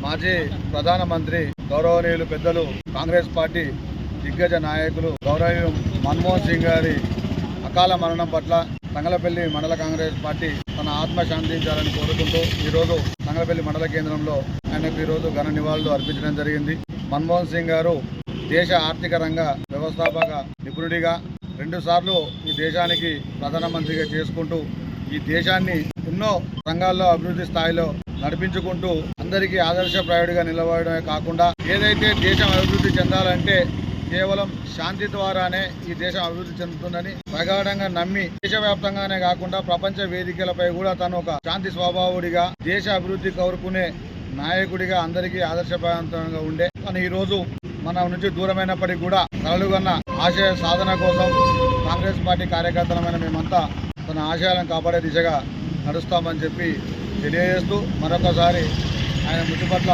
మాజీ ప్రధానమంత్రి గౌరవనీయులు పెద్దలు కాంగ్రెస్ పార్టీ దిగ్గజ నాయకులు గౌరవనీయులు మన్మోహన్ సింగ్ గారి అకాల మరణం పట్ల తంగలపల్లి మండల కాంగ్రెస్ పార్టీ తన ఆత్మ శాంతించాలని కోరుకుంటూ ఈరోజు తంగలపల్లి మండల కేంద్రంలో ఆయనకు ఈరోజు ఘన నివాళులు అర్పించడం జరిగింది. మన్మోహన్ సింగ్ గారు దేశ ఆర్థిక రంగ వ్యవస్థాపక నిపుణుడిగా 2 సార్లు ఈ దేశానికి ప్రధానమంత్రిగా చేసుకుంటూ ఈ దేశాన్ని ఎన్నో రంగాల్లో అభివృద్ధి స్థాయిలో నడిపించుకుంటూ అందరికీ ఆదర్శప్రాయుడిగా నిలబడమే కాకుండా ఏదైతే దేశం అభివృద్ధి చెందాలంటే కేవలం శాంతి ద్వారానే ఈ దేశం అభివృద్ధి చెందుతుందని ప్రగాఢంగా నమ్మి దేశవ్యాప్తంగానే కాకుండా ప్రపంచ వేదికలపై కూడా తను ఒక శాంతి స్వభావుడిగా దేశ అభివృద్ధి కోరుకునే నాయకుడిగా అందరికీ ఆదర్శప్రాయంగా ఉండే కానీ ఈరోజు మన నుంచి దూరమైనప్పటికీ కూడా కలలుగన్న ఆశయ సాధన కోసం కాంగ్రెస్ పార్టీ కార్యకర్తలమైన మేమంతా తన ఆశయాలను కాపాడే దిశగా నడుస్తామని చెప్పి తెలియజేస్తూ మరొకసారి ఆయన మృతి పట్ల